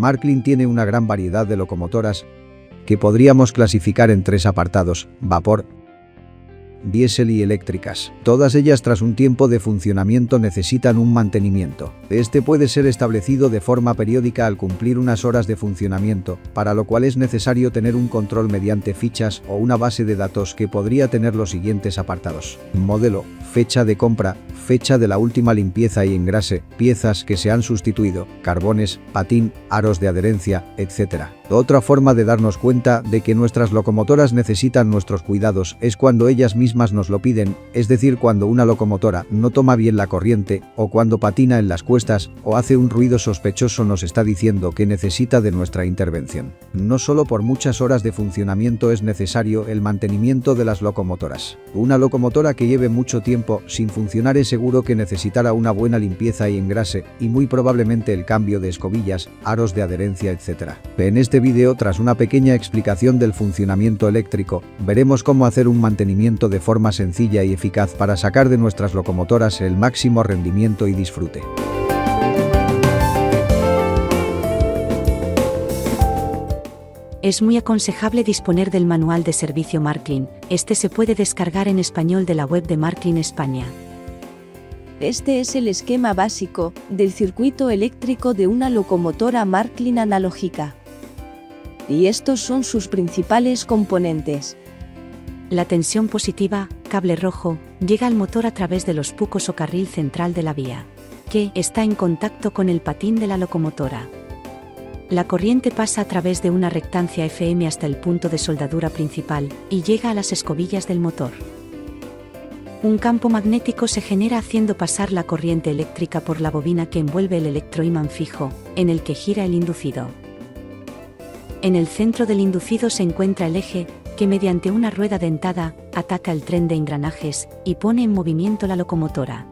Marklin tiene una gran variedad de locomotoras que podríamos clasificar en 3 apartados: vapor, diésel y eléctricas. Todas ellas, tras un tiempo de funcionamiento, necesitan un mantenimiento. Este puede ser establecido de forma periódica al cumplir unas horas de funcionamiento, para lo cual es necesario tener un control mediante fichas o una base de datos que podría tener los siguientes apartados: modelo, fecha de compra, fecha de la última limpieza y engrase, piezas que se han sustituido, carbones, patín, aros de adherencia, etc. Otra forma de darnos cuenta de que nuestras locomotoras necesitan nuestros cuidados es cuando ellas mismas nos lo piden, es decir, cuando una locomotora no toma bien la corriente, o cuando patina en las cuestas, o hace un ruido sospechoso, nos está diciendo que necesita de nuestra intervención. No solo por muchas horas de funcionamiento es necesario el mantenimiento de las locomotoras. Una locomotora que lleve mucho tiempo sin funcionar es seguro que necesitará una buena limpieza y engrase, y muy probablemente el cambio de escobillas, aros de adherencia, etc. En este vídeo, tras una pequeña explicación del funcionamiento eléctrico, veremos cómo hacer un mantenimiento de forma sencilla y eficaz para sacar de nuestras locomotoras el máximo rendimiento y disfrute. Es muy aconsejable disponer del manual de servicio Marklin. Este se puede descargar en español de la web de Marklin España. Este es el esquema básico del circuito eléctrico de una locomotora Marklin analógica. Y estos son sus principales componentes. La tensión positiva, cable rojo, llega al motor a través de los pucos o carril central de la vía, que está en contacto con el patín de la locomotora. La corriente pasa a través de una rectancia FM hasta el punto de soldadura principal y llega a las escobillas del motor. Un campo magnético se genera haciendo pasar la corriente eléctrica por la bobina que envuelve el electroimán fijo, en el que gira el inducido. En el centro del inducido se encuentra el eje, que mediante una rueda dentada, ataca el tren de engranajes y pone en movimiento la locomotora.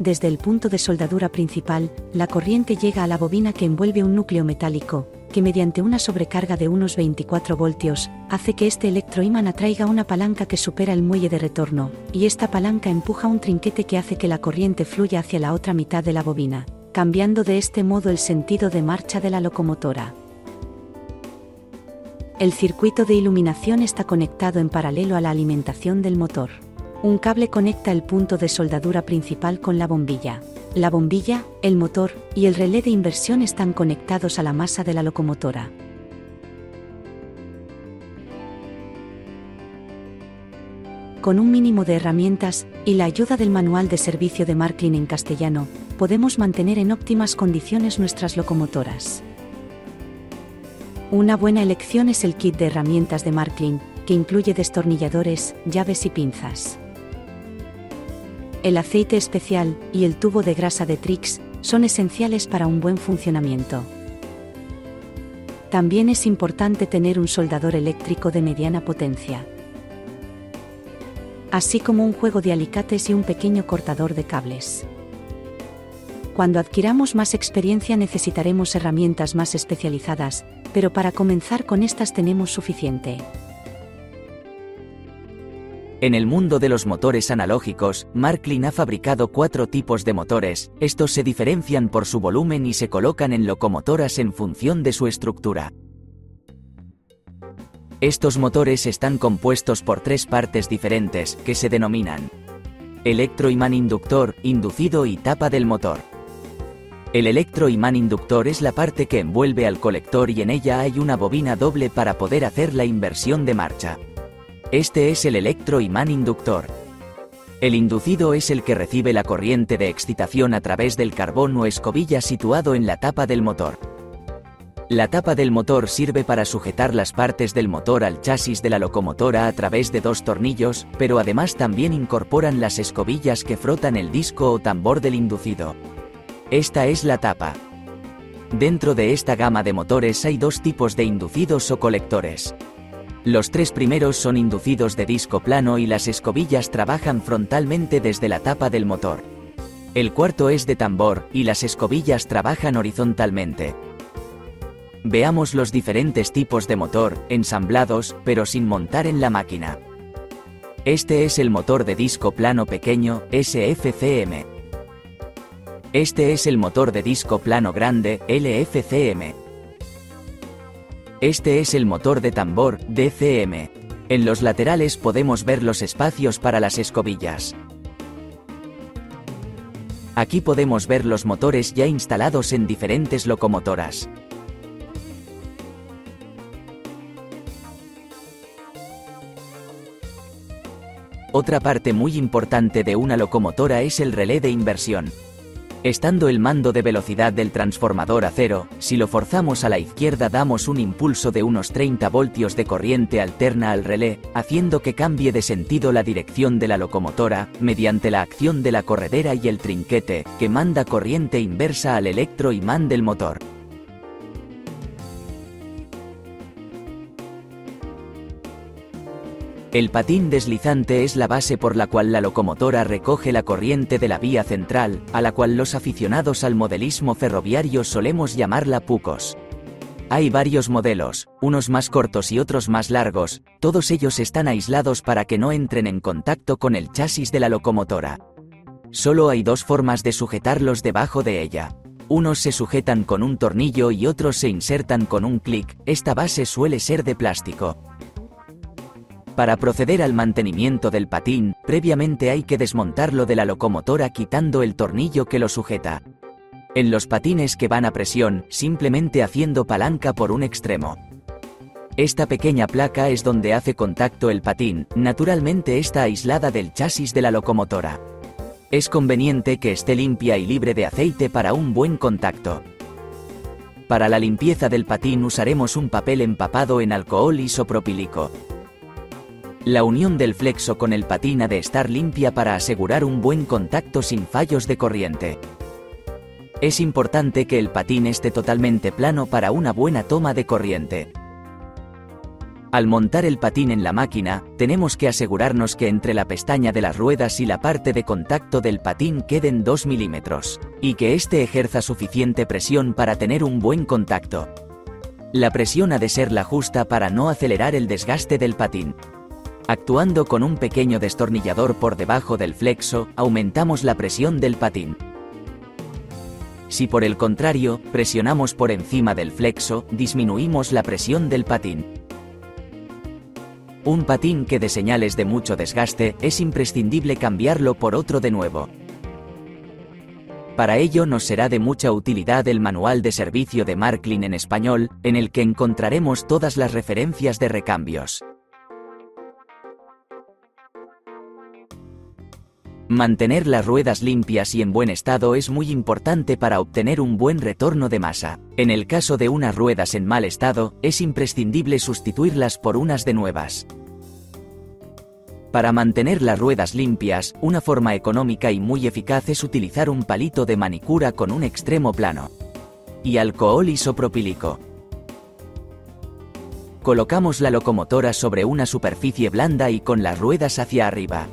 Desde el punto de soldadura principal, la corriente llega a la bobina que envuelve un núcleo metálico, que mediante una sobrecarga de unos 24 voltios, hace que este electroimán atraiga una palanca que supera el muelle de retorno, y esta palanca empuja un trinquete que hace que la corriente fluya hacia la otra mitad de la bobina, cambiando de este modo el sentido de marcha de la locomotora. El circuito de iluminación está conectado en paralelo a la alimentación del motor. Un cable conecta el punto de soldadura principal con la bombilla. La bombilla, el motor y el relé de inversión están conectados a la masa de la locomotora. Con un mínimo de herramientas y la ayuda del manual de servicio de Marklin en castellano, podemos mantener en óptimas condiciones nuestras locomotoras. Una buena elección es el kit de herramientas de Marklin, que incluye destornilladores, llaves y pinzas. El aceite especial y el tubo de grasa de Trix son esenciales para un buen funcionamiento. También es importante tener un soldador eléctrico de mediana potencia, así como un juego de alicates y un pequeño cortador de cables. Cuando adquiramos más experiencia necesitaremos herramientas más especializadas, pero para comenzar con estas tenemos suficiente. En el mundo de los motores analógicos, Marklin ha fabricado 4 tipos de motores. Estos se diferencian por su volumen y se colocan en locomotoras en función de su estructura. Estos motores están compuestos por 3 partes diferentes, que se denominan electroimán inductor, inducido y tapa del motor. El electroimán inductor es la parte que envuelve al colector y en ella hay una bobina doble para poder hacer la inversión de marcha. Este es el electroimán inductor. El inducido es el que recibe la corriente de excitación a través del carbón o escobilla situado en la tapa del motor. La tapa del motor sirve para sujetar las partes del motor al chasis de la locomotora a través de 2 tornillos, pero además también incorporan las escobillas que frotan el disco o tambor del inducido. Esta es la tapa. Dentro de esta gama de motores hay 2 tipos de inducidos o colectores. Los 3 primeros son inducidos de disco plano y las escobillas trabajan frontalmente desde la tapa del motor. El cuarto es de tambor y las escobillas trabajan horizontalmente. Veamos los diferentes tipos de motor, ensamblados, pero sin montar en la máquina. Este es el motor de disco plano pequeño, SFCM. Este es el motor de disco plano grande, LFCM. Este es el motor de tambor, DCM. En los laterales podemos ver los espacios para las escobillas. Aquí podemos ver los motores ya instalados en diferentes locomotoras. Otra parte muy importante de una locomotora es el relé de inversión. Estando el mando de velocidad del transformador a cero, si lo forzamos a la izquierda damos un impulso de unos 30 voltios de corriente alterna al relé, haciendo que cambie de sentido la dirección de la locomotora, mediante la acción de la corredera y el trinquete, que manda corriente inversa al electroimán del motor. El patín deslizante es la base por la cual la locomotora recoge la corriente de la vía central, a la cual los aficionados al modelismo ferroviario solemos llamarla pucos. Hay varios modelos, unos más cortos y otros más largos, todos ellos están aislados para que no entren en contacto con el chasis de la locomotora. Solo hay dos formas de sujetarlos debajo de ella. Unos se sujetan con un tornillo y otros se insertan con un clic, esta base suele ser de plástico. Para proceder al mantenimiento del patín, previamente hay que desmontarlo de la locomotora quitando el tornillo que lo sujeta. En los patines que van a presión, simplemente haciendo palanca por un extremo. Esta pequeña placa es donde hace contacto el patín, naturalmente está aislada del chasis de la locomotora. Es conveniente que esté limpia y libre de aceite para un buen contacto. Para la limpieza del patín usaremos un papel empapado en alcohol isopropílico. La unión del flexo con el patín ha de estar limpia para asegurar un buen contacto sin fallos de corriente. Es importante que el patín esté totalmente plano para una buena toma de corriente. Al montar el patín en la máquina, tenemos que asegurarnos que entre la pestaña de las ruedas y la parte de contacto del patín queden 2 milímetros, y que éste ejerza suficiente presión para tener un buen contacto. La presión ha de ser la justa para no acelerar el desgaste del patín. Actuando con un pequeño destornillador por debajo del flexo, aumentamos la presión del patín. Si por el contrario, presionamos por encima del flexo, disminuimos la presión del patín. Un patín que dé señales de mucho desgaste, es imprescindible cambiarlo por otro de nuevo. Para ello nos será de mucha utilidad el manual de servicio de Marklin en español, en el que encontraremos todas las referencias de recambios. Mantener las ruedas limpias y en buen estado es muy importante para obtener un buen retorno de masa. En el caso de unas ruedas en mal estado, es imprescindible sustituirlas por unas de nuevas. Para mantener las ruedas limpias, una forma económica y muy eficaz es utilizar un palito de manicura con un extremo plano y alcohol isopropílico. Colocamos la locomotora sobre una superficie blanda y con las ruedas hacia arriba.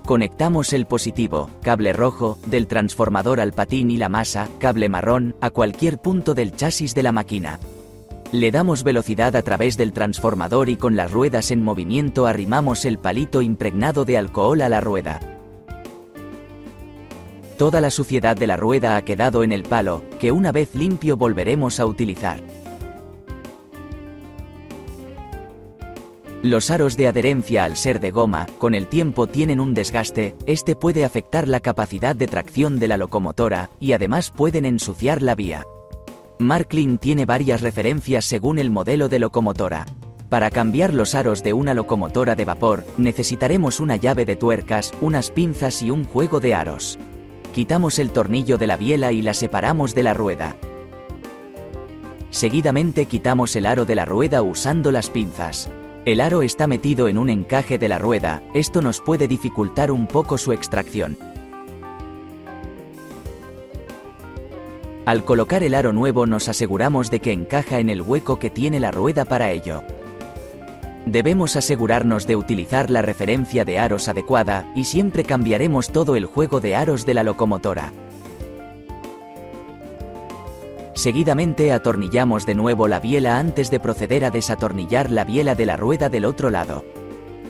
Conectamos el positivo, cable rojo, del transformador al patín y la masa, cable marrón, a cualquier punto del chasis de la máquina. Le damos velocidad a través del transformador y con las ruedas en movimiento arrimamos el palito impregnado de alcohol a la rueda. Toda la suciedad de la rueda ha quedado en el palo, que una vez limpio volveremos a utilizar. Los aros de adherencia al ser de goma, con el tiempo tienen un desgaste, este puede afectar la capacidad de tracción de la locomotora, y además pueden ensuciar la vía. Marklin tiene varias referencias según el modelo de locomotora. Para cambiar los aros de una locomotora de vapor, necesitaremos una llave de tuercas, unas pinzas y un juego de aros. Quitamos el tornillo de la biela y la separamos de la rueda. Seguidamente quitamos el aro de la rueda usando las pinzas. El aro está metido en un encaje de la rueda, esto nos puede dificultar un poco su extracción. Al colocar el aro nuevo nos aseguramos de que encaja en el hueco que tiene la rueda para ello. Debemos asegurarnos de utilizar la referencia de aros adecuada, y siempre cambiaremos todo el juego de aros de la locomotora. Seguidamente atornillamos de nuevo la biela antes de proceder a desatornillar la biela de la rueda del otro lado.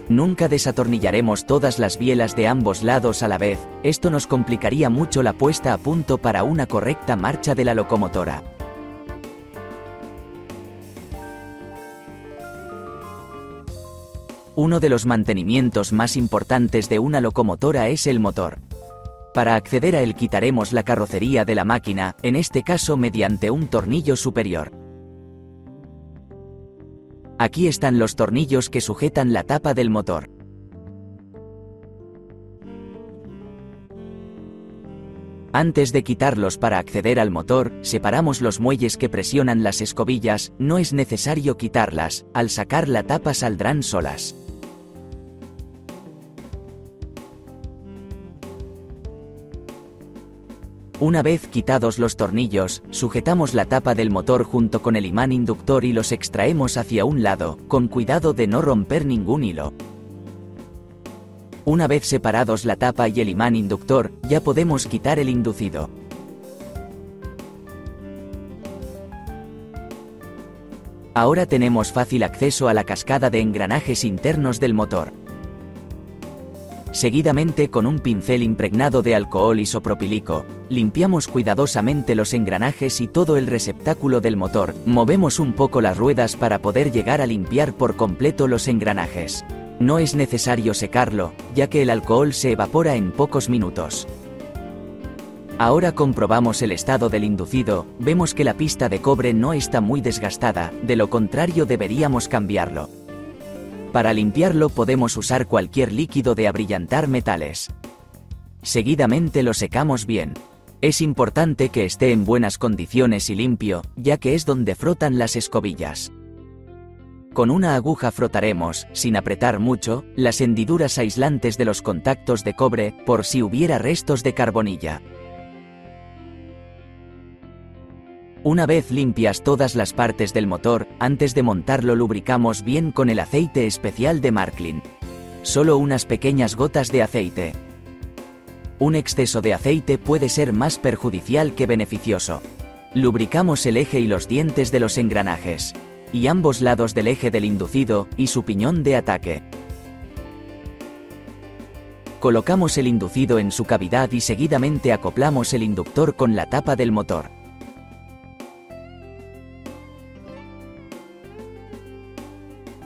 Nunca desatornillaremos todas las bielas de ambos lados a la vez, esto nos complicaría mucho la puesta a punto para una correcta marcha de la locomotora. Uno de los mantenimientos más importantes de una locomotora es el motor. Para acceder a él quitaremos la carrocería de la máquina, en este caso mediante un tornillo superior. Aquí están los tornillos que sujetan la tapa del motor. Antes de quitarlos para acceder al motor, separamos los muelles que presionan las escobillas, no es necesario quitarlas, al sacar la tapa saldrán solas. Una vez quitados los tornillos, sujetamos la tapa del motor junto con el imán inductor y los extraemos hacia un lado, con cuidado de no romper ningún hilo. Una vez separados la tapa y el imán inductor, ya podemos quitar el inducido. Ahora tenemos fácil acceso a la cascada de engranajes internos del motor. Seguidamente, con un pincel impregnado de alcohol isopropílico, limpiamos cuidadosamente los engranajes y todo el receptáculo del motor, movemos un poco las ruedas para poder llegar a limpiar por completo los engranajes. No es necesario secarlo, ya que el alcohol se evapora en pocos minutos. Ahora comprobamos el estado del inducido, vemos que la pista de cobre no está muy desgastada, de lo contrario deberíamos cambiarlo. Para limpiarlo podemos usar cualquier líquido de abrillantar metales. Seguidamente lo secamos bien. Es importante que esté en buenas condiciones y limpio, ya que es donde frotan las escobillas. Con una aguja frotaremos, sin apretar mucho, las hendiduras aislantes de los contactos de cobre, por si hubiera restos de carbonilla. Una vez limpias todas las partes del motor, antes de montarlo lubricamos bien con el aceite especial de Märklin. Solo unas pequeñas gotas de aceite. Un exceso de aceite puede ser más perjudicial que beneficioso. Lubricamos el eje y los dientes de los engranajes, y ambos lados del eje del inducido, y su piñón de ataque. Colocamos el inducido en su cavidad y seguidamente acoplamos el inductor con la tapa del motor.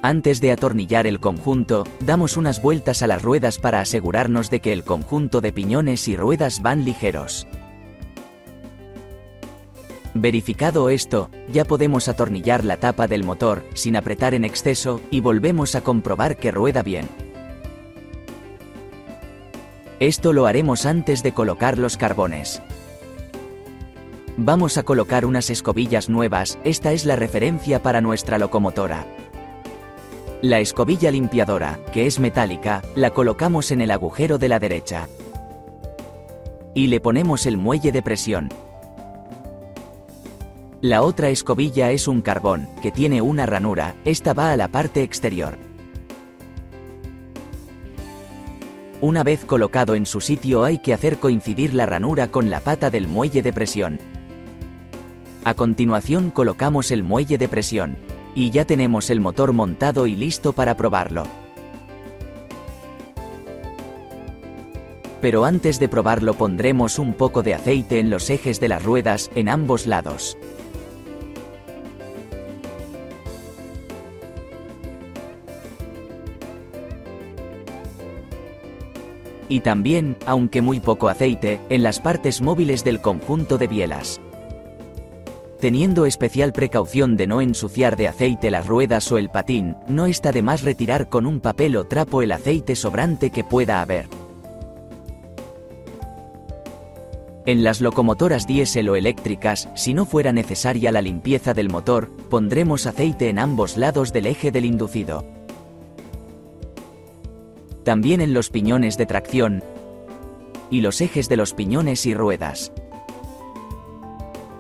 Antes de atornillar el conjunto, damos unas vueltas a las ruedas para asegurarnos de que el conjunto de piñones y ruedas van ligeros. Verificado esto, ya podemos atornillar la tapa del motor, sin apretar en exceso, y volvemos a comprobar que rueda bien. Esto lo haremos antes de colocar los carbones. Vamos a colocar unas escobillas nuevas, esta es la referencia para nuestra locomotora. La escobilla limpiadora, que es metálica, la colocamos en el agujero de la derecha. Y le ponemos el muelle de presión. La otra escobilla es un carbón, que tiene una ranura, esta va a la parte exterior. Una vez colocado en su sitio hay que hacer coincidir la ranura con la pata del muelle de presión. A continuación colocamos el muelle de presión. Y ya tenemos el motor montado y listo para probarlo. Pero antes de probarlo pondremos un poco de aceite en los ejes de las ruedas, en ambos lados. Y también, aunque muy poco aceite, en las partes móviles del conjunto de bielas. Teniendo especial precaución de no ensuciar de aceite las ruedas o el patín, no está de más retirar con un papel o trapo el aceite sobrante que pueda haber. En las locomotoras diésel o eléctricas, si no fuera necesaria la limpieza del motor, pondremos aceite en ambos lados del eje del inducido. También en los piñones de tracción y los ejes de los piñones y ruedas.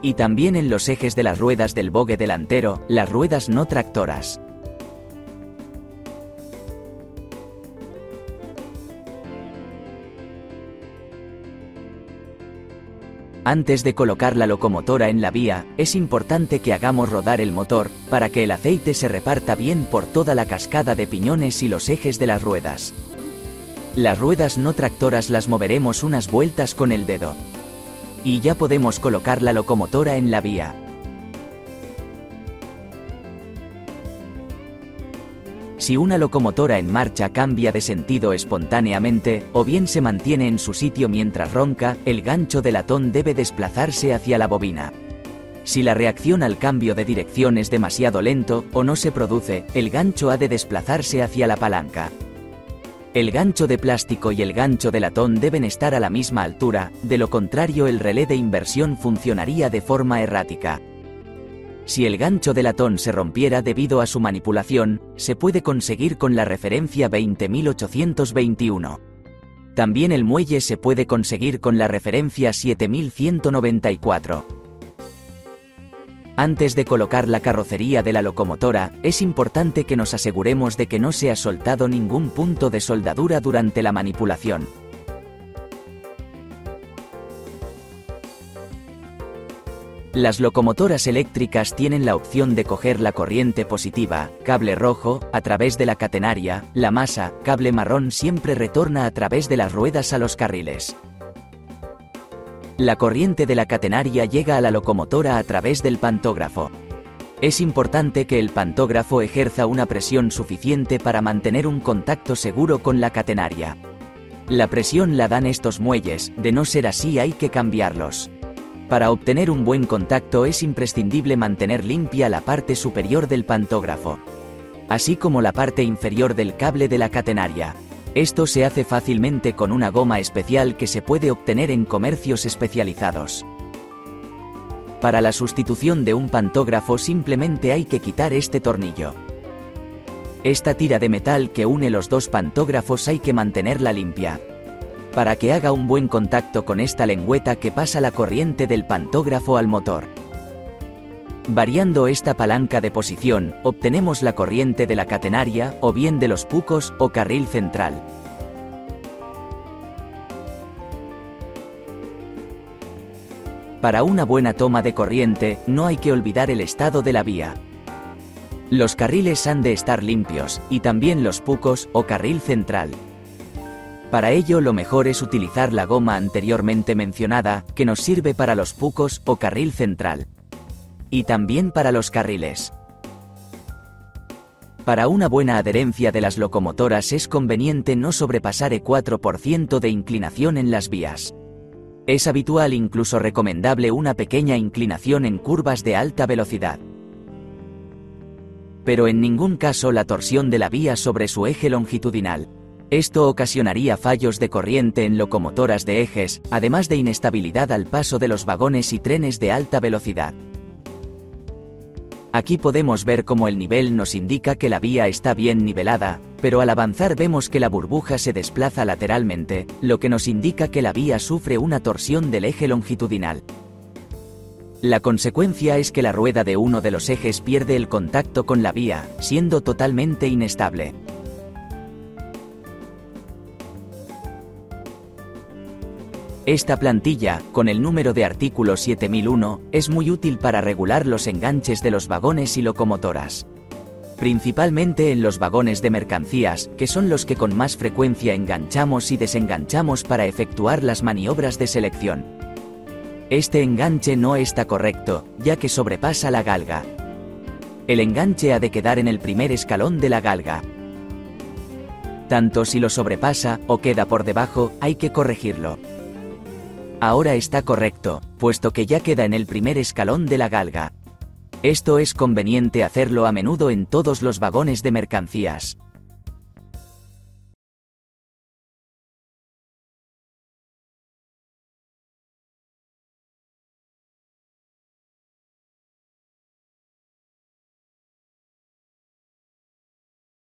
Y también en los ejes de las ruedas del bogue delantero, las ruedas no tractoras. Antes de colocar la locomotora en la vía, es importante que hagamos rodar el motor, para que el aceite se reparta bien por toda la cascada de piñones y los ejes de las ruedas. Las ruedas no tractoras las moveremos unas vueltas con el dedo. Y ya podemos colocar la locomotora en la vía. Si una locomotora en marcha cambia de sentido espontáneamente, o bien se mantiene en su sitio mientras ronca, el gancho de latón debe desplazarse hacia la bobina. Si la reacción al cambio de dirección es demasiado lento, o no se produce, el gancho ha de desplazarse hacia la palanca. El gancho de plástico y el gancho de latón deben estar a la misma altura, de lo contrario el relé de inversión funcionaría de forma errática. Si el gancho de latón se rompiera debido a su manipulación, se puede conseguir con la referencia 20821. También el muelle se puede conseguir con la referencia 7194. Antes de colocar la carrocería de la locomotora, es importante que nos aseguremos de que no se ha soltado ningún punto de soldadura durante la manipulación. Las locomotoras eléctricas tienen la opción de coger la corriente positiva, cable rojo, a través de la catenaria, la masa, cable marrón siempre retorna a través de las ruedas a los carriles. La corriente de la catenaria llega a la locomotora a través del pantógrafo. Es importante que el pantógrafo ejerza una presión suficiente para mantener un contacto seguro con la catenaria. La presión la dan estos muelles, de no ser así hay que cambiarlos. Para obtener un buen contacto es imprescindible mantener limpia la parte superior del pantógrafo, así como la parte inferior del cable de la catenaria. Esto se hace fácilmente con una goma especial que se puede obtener en comercios especializados. Para la sustitución de un pantógrafo simplemente hay que quitar este tornillo. Esta tira de metal que une los dos pantógrafos hay que mantenerla limpia, para que haga un buen contacto con esta lengüeta que pasa la corriente del pantógrafo al motor. Variando esta palanca de posición, obtenemos la corriente de la catenaria, o bien de los pucos, o carril central. Para una buena toma de corriente, no hay que olvidar el estado de la vía. Los carriles han de estar limpios, y también los pucos, o carril central. Para ello lo mejor es utilizar la goma anteriormente mencionada, que nos sirve para los pucos, o carril central. Y también para los carriles. Para una buena adherencia de las locomotoras es conveniente no sobrepasar el 4% de inclinación en las vías. Es habitual, incluso recomendable, una pequeña inclinación en curvas de alta velocidad. Pero en ningún caso la torsión de la vía sobre su eje longitudinal. Esto ocasionaría fallos de corriente en locomotoras de ejes, además de inestabilidad al paso de los vagones y trenes de alta velocidad. Aquí podemos ver cómo el nivel nos indica que la vía está bien nivelada, pero al avanzar vemos que la burbuja se desplaza lateralmente, lo que nos indica que la vía sufre una torsión del eje longitudinal. La consecuencia es que la rueda de uno de los ejes pierde el contacto con la vía, siendo totalmente inestable. Esta plantilla, con el número de artículo 7001, es muy útil para regular los enganches de los vagones y locomotoras. Principalmente en los vagones de mercancías, que son los que con más frecuencia enganchamos y desenganchamos para efectuar las maniobras de selección. Este enganche no está correcto, ya que sobrepasa la galga. El enganche ha de quedar en el primer escalón de la galga. Tanto si lo sobrepasa, o queda por debajo, hay que corregirlo. Ahora está correcto, puesto que ya queda en el primer escalón de la galga. Esto es conveniente hacerlo a menudo en todos los vagones de mercancías.